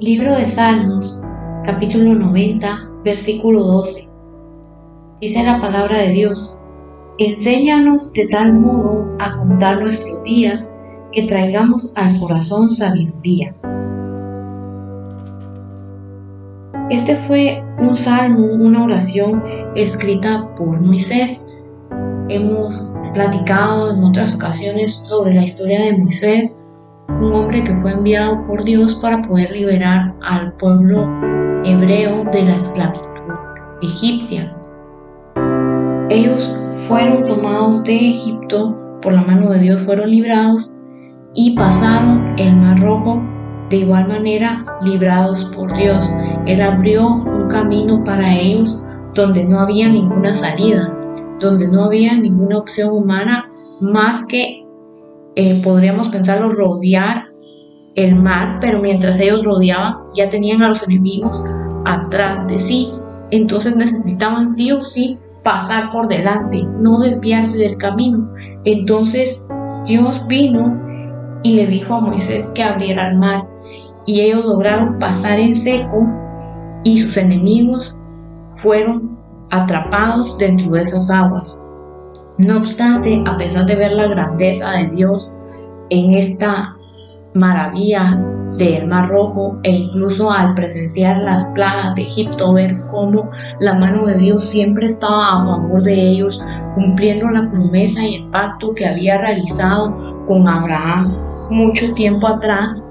Libro de Salmos, capítulo 90, versículo 12. Dice la palabra de Dios: enséñanos de tal modo a contar nuestros días que traigamos al corazón sabiduría. Este fue un salmo, una oración escrita por Moisés. Hemos platicado en otras ocasiones sobre la historia de Moisés, un hombre que fue enviado por Dios para poder liberar al pueblo hebreo de la esclavitud egipcia. Ellos fueron tomados de Egipto por la mano de Dios, fueron librados y pasaron el Mar Rojo de igual manera librados por Dios. Él abrió un camino para ellos donde no había ninguna salida, donde no había ninguna opción humana más que podríamos pensarlo, rodear el mar, pero mientras ellos rodeaban ya tenían a los enemigos atrás de sí. Entonces necesitaban sí o sí pasar por delante, no desviarse del camino. Entonces Dios vino y le dijo a Moisés que abriera el mar, y ellos lograron pasar en seco y sus enemigos fueron atrapados dentro de esas aguas. No obstante, a pesar de ver la grandeza de Dios en esta maravilla del Mar Rojo, e incluso al presenciar las plagas de Egipto, ver cómo la mano de Dios siempre estaba a favor de ellos, cumpliendo la promesa y el pacto que había realizado con Abraham mucho tiempo atrás,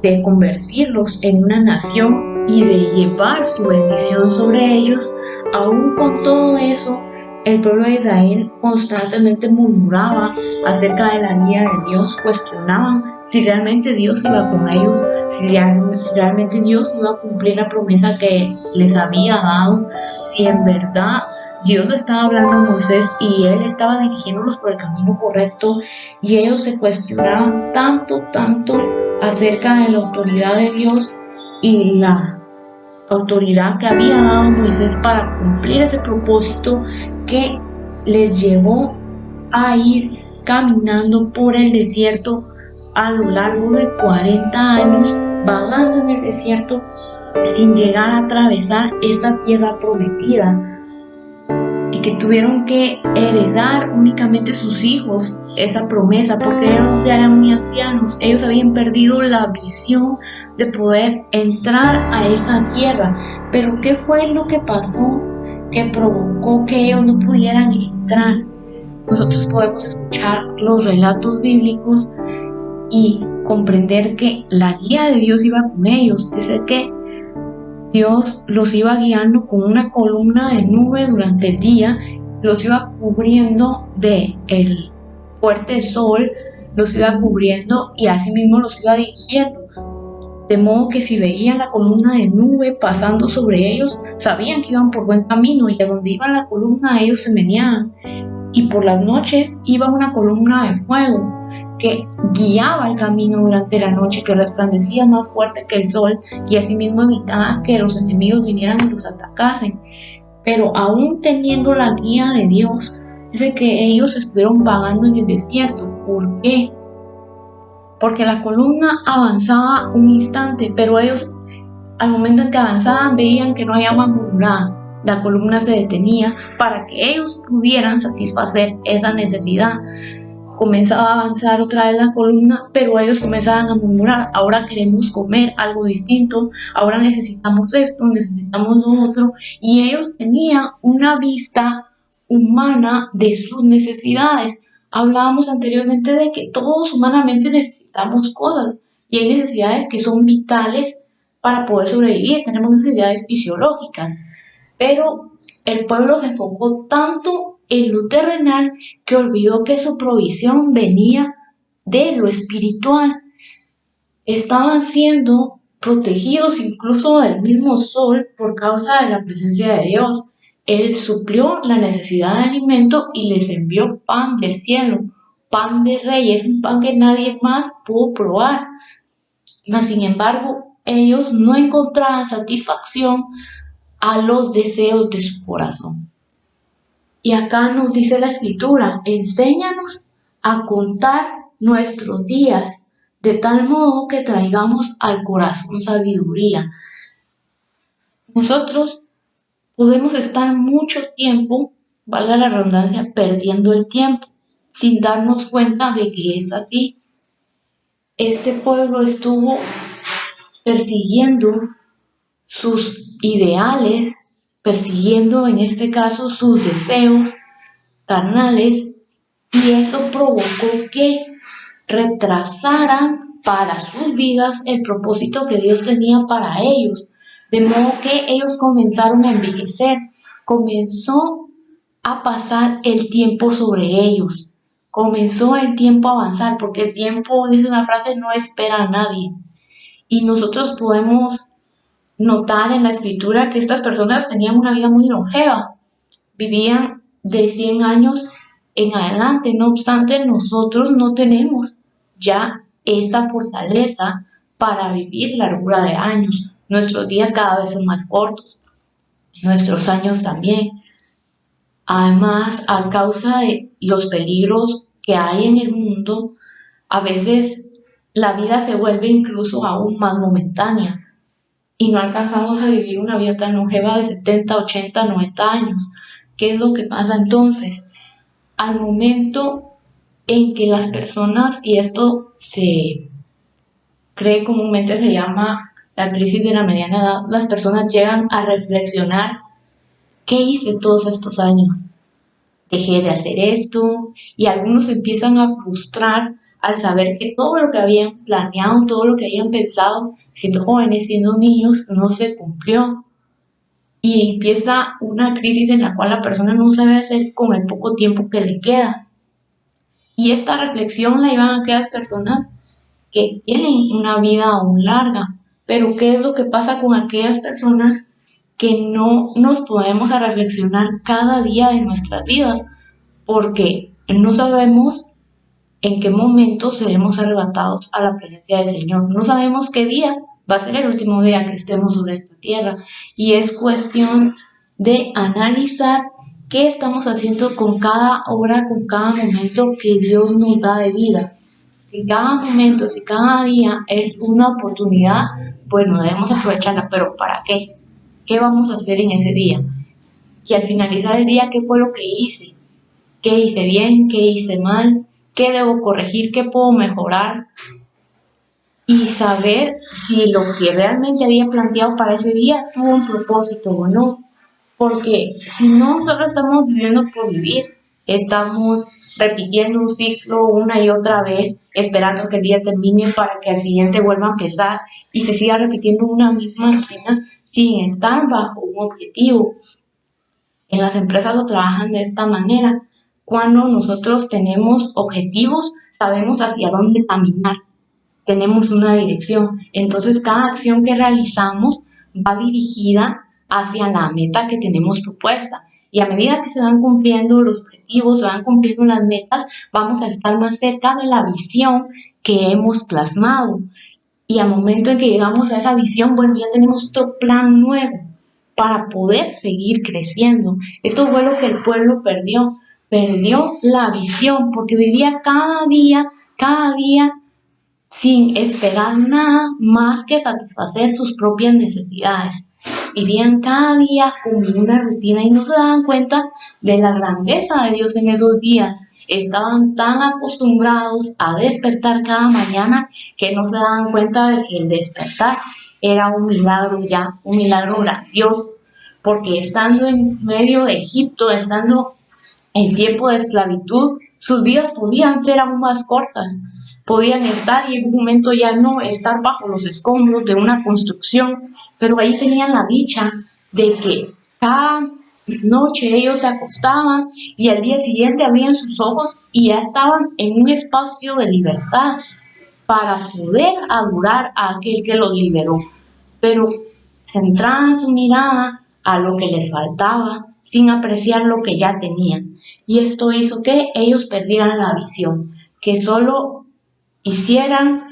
de convertirlos en una nación y de llevar su bendición sobre ellos. Aún con todo eso, el pueblo de Israel constantemente murmuraba acerca de la guía de Dios, cuestionaban si realmente Dios iba con ellos, si realmente Dios iba a cumplir la promesa que les había dado, si en verdad Dios le estaba hablando a Moisés y él estaba dirigiéndolos por el camino correcto. Y ellos se cuestionaban tanto acerca de la autoridad de Dios y la autoridad que había dado Moisés para cumplir ese propósito, que les llevó a ir caminando por el desierto a lo largo de 40 años, vagando en el desierto sin llegar a atravesar esta tierra prometida, y que tuvieron que heredar únicamente sus hijos esa promesa, porque ellos ya eran muy ancianos. Ellos habían perdido la visión de poder entrar a esa tierra. Pero ¿qué fue lo que pasó que provocó que ellos no pudieran entrar? Nosotros podemos escuchar los relatos bíblicos y comprender que la guía de Dios iba con ellos. Dice que Dios los iba guiando con una columna de nube durante el día, los iba cubriendo del fuerte sol, los iba cubriendo y así mismo los iba dirigiendo. De modo que si veían la columna de nube pasando sobre ellos, sabían que iban por buen camino, y a donde iba la columna ellos se meneaban. Y por las noches iba una columna de fuego que guiaba el camino durante la noche, que resplandecía más fuerte que el sol, y asimismo evitaba que los enemigos vinieran y los atacasen. Pero aún teniendo la guía de Dios, dice que ellos estuvieron vagando en el desierto. ¿Por qué? Porque la columna avanzaba un instante, pero ellos al momento en que avanzaban veían que no había agua murmurada. La columna se detenía para que ellos pudieran satisfacer esa necesidad. Comenzaba a avanzar otra vez la columna, pero ellos comenzaban a murmurar: ahora queremos comer algo distinto, ahora necesitamos esto, necesitamos lo otro. Y ellos tenían una vista humana de sus necesidades. Hablábamos anteriormente de que todos humanamente necesitamos cosas, y hay necesidades que son vitales para poder sobrevivir, tenemos necesidades fisiológicas. Pero el pueblo se enfocó tanto en lo terrenal que olvidó que su provisión venía de lo espiritual. Estaban siendo protegidos incluso del mismo sol por causa de la presencia de Dios. Él suplió la necesidad de alimento y les envió pan del cielo, pan de reyes, un pan que nadie más pudo probar. Mas, sin embargo, ellos no encontraban satisfacción a los deseos de su corazón. Y acá nos dice la Escritura: enséñanos a contar nuestros días de tal modo que traigamos al corazón sabiduría. Nosotros podemos estar mucho tiempo, valga la redundancia, perdiendo el tiempo, sin darnos cuenta de que es así. Este pueblo estuvo persiguiendo sus ideales, persiguiendo en este caso sus deseos carnales, y eso provocó que retrasaran para sus vidas el propósito que Dios tenía para ellos. De modo que ellos comenzaron a envejecer, comenzó a pasar el tiempo sobre ellos, comenzó el tiempo a avanzar, porque el tiempo, dice una frase, no espera a nadie. Y nosotros podemos notar en la escritura que estas personas tenían una vida muy longeva, vivían de 100 años en adelante. No obstante, nosotros no tenemos ya esa fortaleza para vivir largura de años. Nuestros días cada vez son más cortos, nuestros años también. Además, a causa de los peligros que hay en el mundo, a veces la vida se vuelve incluso aún más momentánea y no alcanzamos a vivir una vida tan longeva de 70, 80, 90 años. ¿Qué es lo que pasa entonces? Al momento en que las personas, y esto se cree comúnmente, se llama la crisis de la mediana edad, las personas llegan a reflexionar: ¿qué hice todos estos años? Dejé de hacer esto, y algunos empiezan a frustrar al saber que todo lo que habían planeado, todo lo que habían pensado, siendo jóvenes, siendo niños, no se cumplió. Y empieza una crisis en la cual la persona no sabe hacer con el poco tiempo que le queda. Y esta reflexión la llevan a aquellas personas que tienen una vida aún larga. Pero ¿qué es lo que pasa con aquellas personas que no nos podemos a reflexionar cada día de nuestras vidas? Porque no sabemos en qué momento seremos arrebatados a la presencia del Señor. No sabemos qué día va a ser el último día que estemos sobre esta tierra. Y es cuestión de analizar qué estamos haciendo con cada hora, con cada momento que Dios nos da de vida. Si cada momento, si cada día es una oportunidad, bueno, debemos aprovecharla, pero ¿para qué? ¿Qué vamos a hacer en ese día? Y al finalizar el día, ¿qué fue lo que hice? ¿Qué hice bien? ¿Qué hice mal? ¿Qué debo corregir? ¿Qué puedo mejorar? Y saber si lo que realmente había planteado para ese día tuvo un propósito o no. Porque si no, solo estamos viviendo por vivir, estamos repitiendo un ciclo una y otra vez, esperando que el día termine para que al siguiente vuelva a empezar y se siga repitiendo una misma rutina sin estar bajo un objetivo. En las empresas lo trabajan de esta manera. Cuando nosotros tenemos objetivos, sabemos hacia dónde caminar, tenemos una dirección. Entonces, cada acción que realizamos va dirigida hacia la meta que tenemos propuesta. Y a medida que se van cumpliendo los objetivos, se van cumpliendo las metas, vamos a estar más cerca de la visión que hemos plasmado. Y al momento en que llegamos a esa visión, bueno, ya tenemos otro plan nuevo para poder seguir creciendo. Esto fue lo que el pueblo perdió. Perdió la visión porque vivía cada día sin esperar nada más que satisfacer sus propias necesidades. Vivían cada día como una rutina y no se daban cuenta de la grandeza de Dios en esos días. Estaban tan acostumbrados a despertar cada mañana que no se daban cuenta de que el despertar era un milagro ya, un milagro grandioso. Porque estando en medio de Egipto, estando en tiempo de esclavitud, sus vidas podían ser aún más cortas. Podían estar y en un momento ya no estar bajo los escombros de una construcción, pero ahí tenían la dicha de que cada noche ellos se acostaban y al día siguiente abrían sus ojos y ya estaban en un espacio de libertad para poder adorar a aquel que los liberó. Pero centraban su mirada a lo que les faltaba sin apreciar lo que ya tenían. Y esto hizo que ellos perdieran la visión, que solo hicieran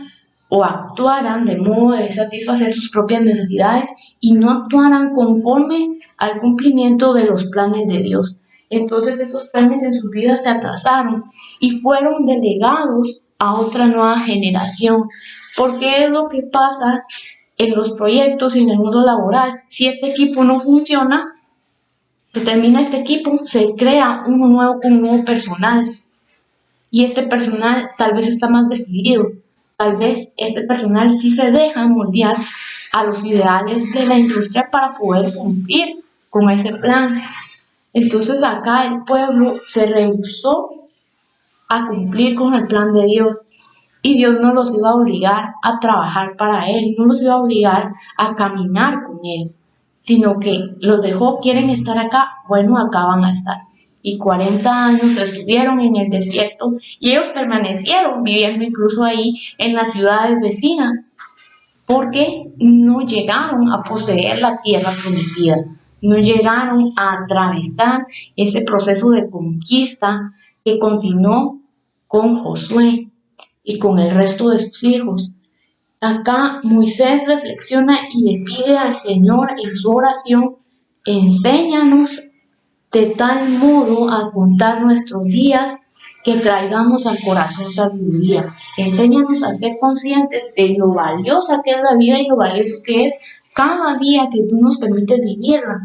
o actuaran de modo de satisfacer sus propias necesidades y no actuaran conforme al cumplimiento de los planes de Dios. Entonces esos planes en sus vidas se atrasaron y fueron delegados a otra nueva generación. Porque es lo que pasa en los proyectos y en el mundo laboral. Si este equipo no funciona, se termina este equipo, se crea uno nuevo con un nuevo personal. Y este personal tal vez está más decidido. Tal vez este personal sí se deja moldear a los ideales de la industria para poder cumplir con ese plan. Entonces acá el pueblo se rehusó a cumplir con el plan de Dios. Y Dios no los iba a obligar a trabajar para Él, no los iba a obligar a caminar con Él, sino que los dejó, quieren estar acá, bueno, acá van a estar. Y 40 años estuvieron en el desierto y ellos permanecieron viviendo incluso ahí en las ciudades vecinas, porque no llegaron a poseer la tierra prometida, no llegaron a atravesar ese proceso de conquista que continuó con Josué y con el resto de sus hijos. Acá Moisés reflexiona y le pide al Señor en su oración: enséñanos de tal modo a contar nuestros días que traigamos al corazón sabiduría. Enséñanos a ser conscientes de lo valiosa que es la vida y lo valioso que es cada día que tú nos permites vivirla,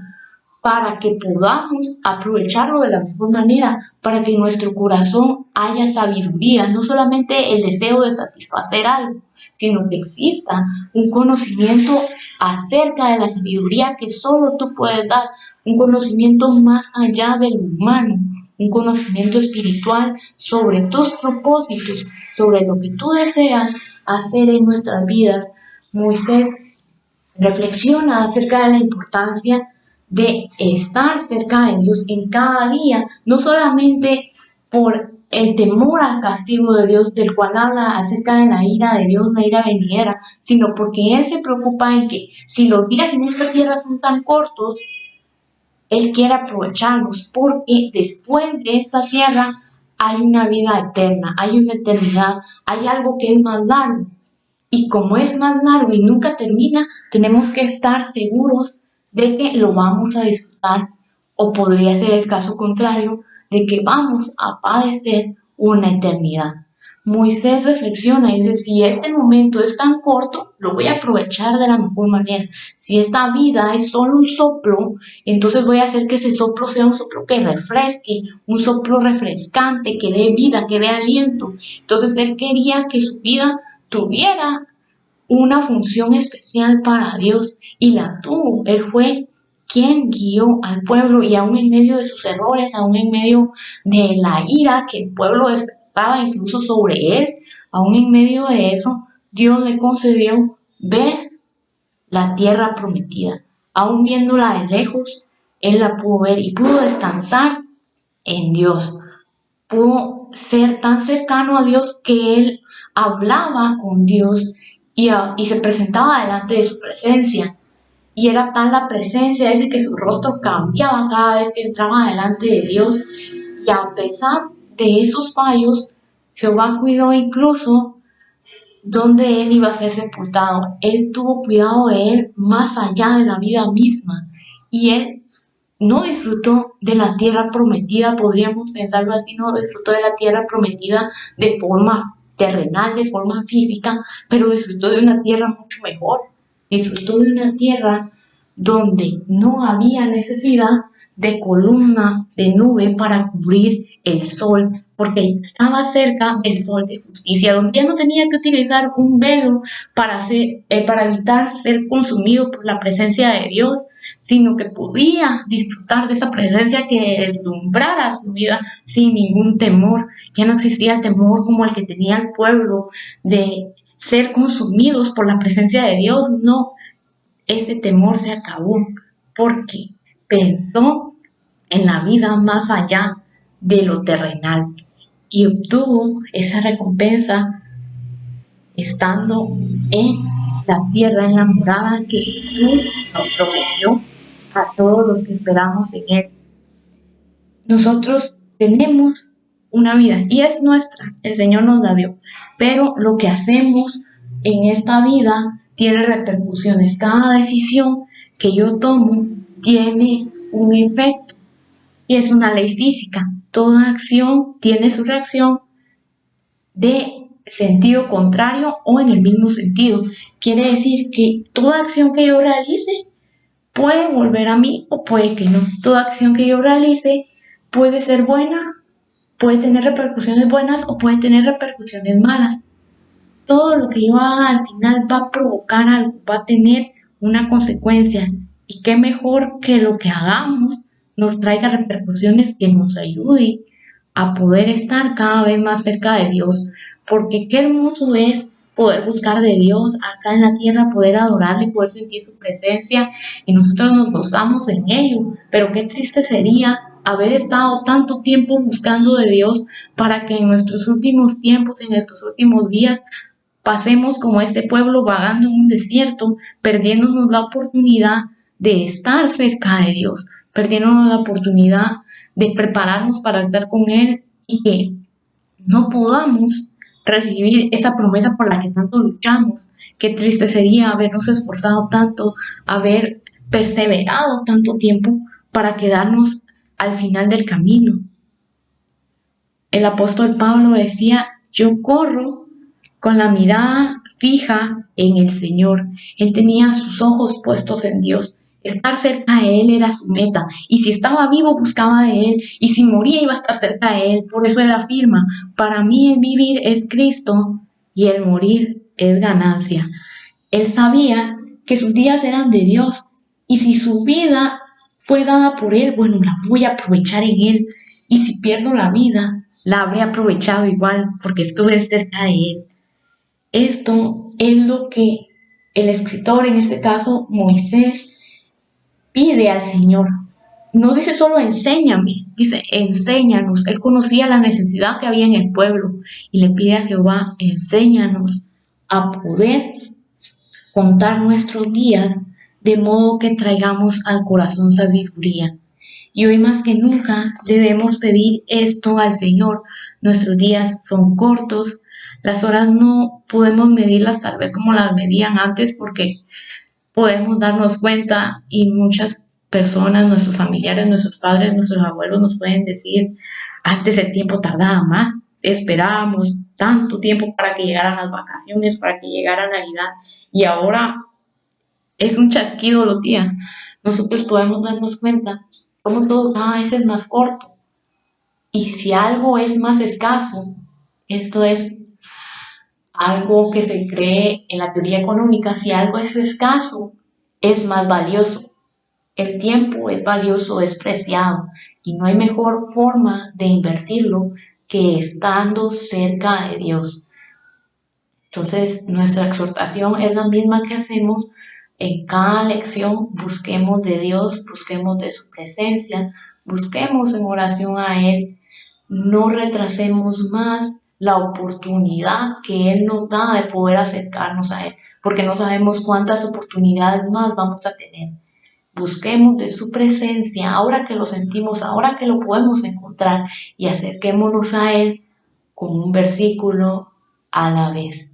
para que podamos aprovecharlo de la mejor manera, para que en nuestro corazón haya sabiduría, no solamente el deseo de satisfacer algo, sino que exista un conocimiento acerca de la sabiduría que solo tú puedes dar, un conocimiento más allá del humano, un conocimiento espiritual sobre tus propósitos, sobre lo que tú deseas hacer en nuestras vidas. Moisés reflexiona acerca de la importancia de estar cerca de Dios en cada día, no solamente por el temor al castigo de Dios, del cual habla acerca de la ira de Dios, la ira venidera, sino porque Él se preocupa en que si los días en esta tierra son tan cortos, Él quiere aprovecharlos, porque después de esta tierra hay una vida eterna, hay una eternidad, hay algo que es más largo. Y como es más largo y nunca termina, tenemos que estar seguros de que lo vamos a disfrutar, o podría ser el caso contrario, de que vamos a padecer una eternidad. Moisés reflexiona y dice: si este momento es tan corto, lo voy a aprovechar de la mejor manera. Si esta vida es solo un soplo, entonces voy a hacer que ese soplo sea un soplo que refresque, un soplo refrescante, que dé vida, que dé aliento. Entonces él quería que su vida tuviera una función especial para Dios, y la tuvo. Él fue quien guió al pueblo, y aún en medio de sus errores, aún en medio de la ira que el pueblo despertaba incluso sobre él, aún en medio de eso, Dios le concedió ver la tierra prometida. Aún viéndola de lejos, él la pudo ver y pudo descansar en Dios. Pudo ser tan cercano a Dios que él hablaba con Dios y se presentaba delante de su presencia. Y era tal la presencia de que su rostro cambiaba cada vez que entraba delante de Dios. Y a pesar de esos fallos, Jehová cuidó incluso donde él iba a ser sepultado. Él tuvo cuidado de él más allá de la vida misma. Y él no disfrutó de la tierra prometida, podríamos pensarlo así, no disfrutó de la tierra prometida de forma terrenal, de forma física, pero disfrutó de una tierra mucho mejor. Disfrutó de una tierra donde no había necesidad de columna de nube para cubrir el sol, porque estaba cerca del sol de justicia, donde ya no tenía que utilizar un velo para evitar ser consumido por la presencia de Dios, sino que podía disfrutar de esa presencia que deslumbrara su vida sin ningún temor. Ya no existía el temor como el que tenía el pueblo de ser consumidos por la presencia de Dios. No, ese temor se acabó porque pensó en la vida más allá de lo terrenal y obtuvo esa recompensa estando en la tierra, en la morada que Jesús nos prometió a todos los que esperamos en Él. Nosotros tenemos una vida y es nuestra, el Señor nos la dio, pero lo que hacemos en esta vida tiene repercusiones. Cada decisión que yo tomo tiene un efecto y es una ley física. Toda acción tiene su reacción de sentido contrario o en el mismo sentido. Quiere decir que toda acción que yo realice puede volver a mí o puede que no. Toda acción que yo realice puede ser buena, puede tener repercusiones buenas o puede tener repercusiones malas. Todo lo que yo haga al final va a provocar algo, va a tener una consecuencia. Y qué mejor que lo que hagamos nos traiga repercusiones que nos ayuden a poder estar cada vez más cerca de Dios. Porque qué hermoso es poder buscar de Dios acá en la tierra, poder adorarle, poder sentir su presencia y nosotros nos gozamos en ello. Pero qué triste sería haber estado tanto tiempo buscando de Dios para que en nuestros últimos tiempos, en nuestros últimos días, pasemos como este pueblo vagando en un desierto, perdiéndonos la oportunidad de estar cerca de Dios, perdiéndonos la oportunidad de prepararnos para estar con Él y que no podamos recibir esa promesa por la que tanto luchamos. Qué triste sería habernos esforzado tanto, haber perseverado tanto tiempo para quedarnos al final del camino. El apóstol Pablo decía, yo corro con la mirada fija en el Señor. Él tenía sus ojos puestos en Dios. Estar cerca de Él era su meta. Y si estaba vivo, buscaba de Él. Y si moría, iba a estar cerca de Él. Por eso Él afirma, para mí el vivir es Cristo y el morir es ganancia. Él sabía que sus días eran de Dios. Y si su vida fue dada por Él, bueno, la voy a aprovechar en Él. Y si pierdo la vida, la habré aprovechado igual porque estuve cerca de Él. Esto es lo que el escritor, en este caso Moisés, pide al Señor. No dice solo enséñame, dice enséñanos. Él conocía la necesidad que había en el pueblo y le pide a Jehová, enséñanos a poder contar nuestros días de modo que traigamos al corazón sabiduría. Y hoy más que nunca debemos pedir esto al Señor. Nuestros días son cortos, las horas no podemos medirlas tal vez como las medían antes porque podemos darnos cuenta y muchas personas, nuestros familiares, nuestros padres, nuestros abuelos nos pueden decir, antes el tiempo tardaba más, esperábamos tanto tiempo para que llegaran las vacaciones, para que llegara Navidad y ahora es un chasquido los días. Nosotros podemos darnos cuenta cómo todo cada vez es más corto. Y si algo es más escaso, esto es algo que se cree en la teoría económica, si algo es escaso, es más valioso. El tiempo es valioso, es preciado y no hay mejor forma de invertirlo que estando cerca de Dios. Entonces, nuestra exhortación es la misma que hacemos en cada lección. Busquemos de Dios, busquemos de su presencia, busquemos en oración a Él. No retrasemos más la oportunidad que Él nos da de poder acercarnos a Él, porque no sabemos cuántas oportunidades más vamos a tener. Busquemos de su presencia, ahora que lo sentimos, ahora que lo podemos encontrar, y acerquémonos a Él con un versículo a la vez.